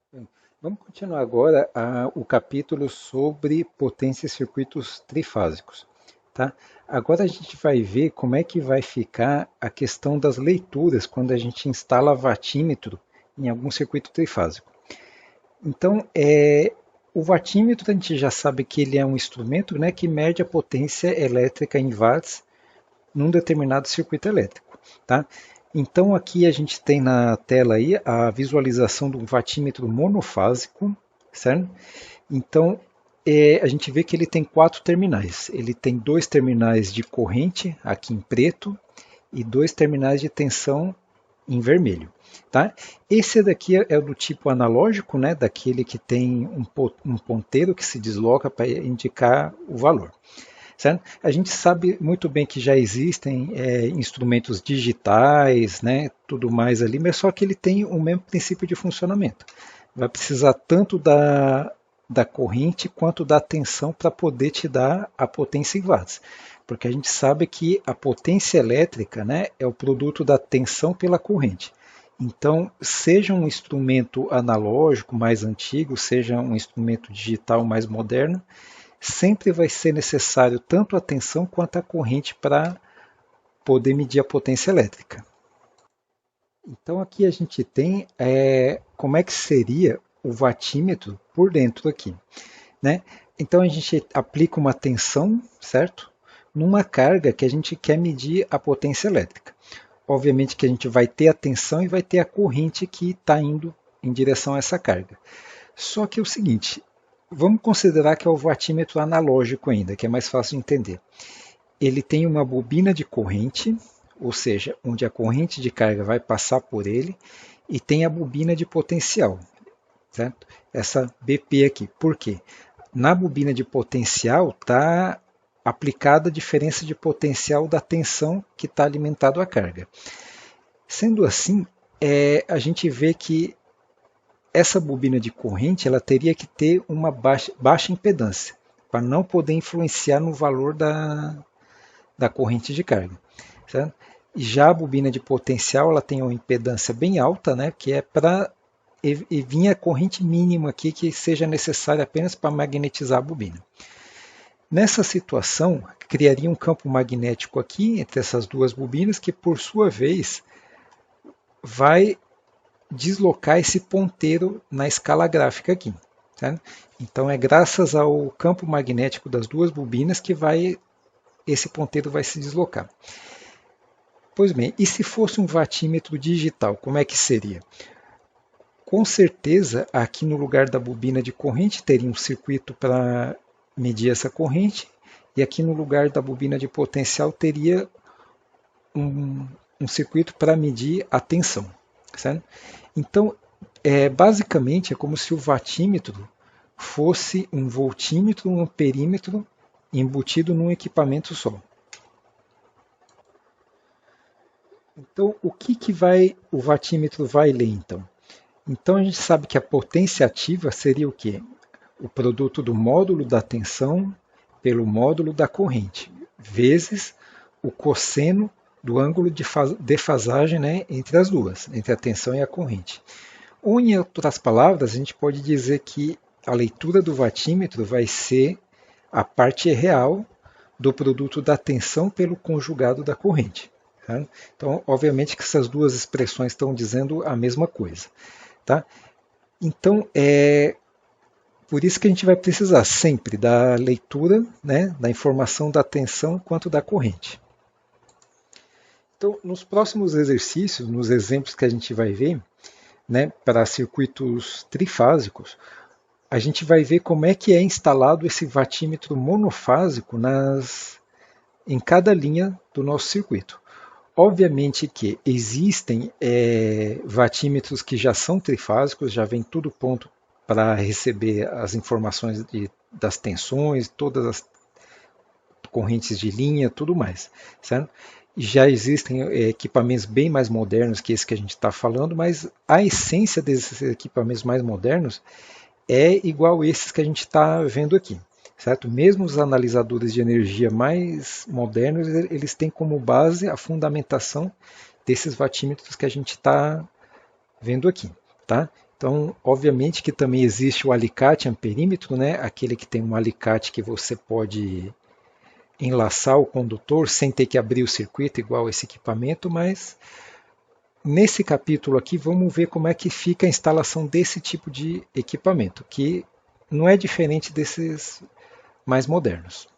Bem, vamos continuar agora o capítulo sobre potência e circuitos trifásicos, tá? Agora a gente vai ver como é que vai ficar a questão das leituras quando a gente instala watímetro em algum circuito trifásico. Então, o watímetro a gente já sabe que ele é um instrumento, né, que mede a potência elétrica em watts num determinado circuito elétrico, tá? Então aqui a gente tem na tela aí a visualização do watímetro monofásico, certo? Então a gente vê que ele tem 4 terminais. Ele tem 2 terminais de corrente aqui em preto e 2 terminais de tensão em vermelho. Tá? Esse daqui é do tipo analógico, né? Daquele que tem um ponteiro que se desloca para indicar o valor. Certo? A gente sabe muito bem que já existem instrumentos digitais, né, tudo mais ali, mas só que ele tem o mesmo princípio de funcionamento. Vai precisar tanto da corrente quanto da tensão para poder te dar a potência em watts. Porque a gente sabe que a potência elétrica, né, é o produto da tensão pela corrente. Então, seja um instrumento analógico mais antigo, seja um instrumento digital mais moderno, sempre vai ser necessário tanto a tensão quanto a corrente para poder medir a potência elétrica. Então aqui a gente tem como é que seria o watímetro por dentro aqui, né? Então a gente aplica uma tensão, certo? Numa carga que a gente quer medir a potência elétrica. Obviamente que a gente vai ter a tensão e vai ter a corrente que está indo em direção a essa carga. Só que é o seguinte, vamos considerar que é o watímetro analógico ainda, que é mais fácil de entender. Ele tem uma bobina de corrente, ou seja, onde a corrente de carga vai passar por ele, e tem a bobina de potencial, certo? Essa BP aqui. Por quê? Na bobina de potencial está aplicada a diferença de potencial da tensão que está alimentado a carga. Sendo assim, a gente vê que essa bobina de corrente ela teria que ter uma baixa impedância para não poder influenciar no valor da corrente de carga. Certo? Já a bobina de potencial ela tem uma impedância bem alta, né, que é para vir a corrente mínima aqui que seja necessária apenas para magnetizar a bobina. Nessa situação, criaria um campo magnético aqui entre essas duas bobinas que, por sua vez, vai deslocar esse ponteiro na escala gráfica aqui. Tá? Então é graças ao campo magnético das duas bobinas que esse ponteiro vai se deslocar. Pois bem, e se fosse um watímetro digital, como é que seria? Com certeza, aqui no lugar da bobina de corrente teria um circuito para medir essa corrente, e aqui no lugar da bobina de potencial teria um circuito para medir a tensão. Certo? Então, basicamente, é como se o watímetro fosse um voltímetro, um amperímetro embutido num equipamento só. Então, o que o watímetro vai ler então? Então a gente sabe que a potência ativa seria o quê? O produto do módulo da tensão pelo módulo da corrente, vezes o cosseno do ângulo de defasagem, né, entre as duas, entre a tensão e a corrente. Ou, em outras palavras, a gente pode dizer que a leitura do watímetro vai ser a parte real do produto da tensão pelo conjugado da corrente. Tá? Então, obviamente que essas duas expressões estão dizendo a mesma coisa. Tá? Então, por isso que a gente vai precisar sempre da leitura, né, da informação da tensão quanto da corrente. Então, nos próximos exercícios, nos exemplos que a gente vai ver, né, para circuitos trifásicos, a gente vai ver como é que é instalado esse watímetro monofásico em cada linha do nosso circuito. Obviamente que existem watímetros que já são trifásicos, já vem tudo pronto para receber as informações das tensões, todas as correntes de linha, tudo mais. Certo? Já existem equipamentos bem mais modernos que esse que a gente está falando, mas a essência desses equipamentos mais modernos é igual esses que a gente está vendo aqui. Certo? Mesmo os analisadores de energia mais modernos, eles têm como base a fundamentação desses watímetros que a gente está vendo aqui. Tá? Então, obviamente que também existe o alicate amperímetro, né? Aquele que tem um alicate que você pode enlaçar o condutor sem ter que abrir o circuito igual esse equipamento, mas nesse capítulo aqui vamos ver como é que fica a instalação desse tipo de equipamento, que não é diferente desses mais modernos.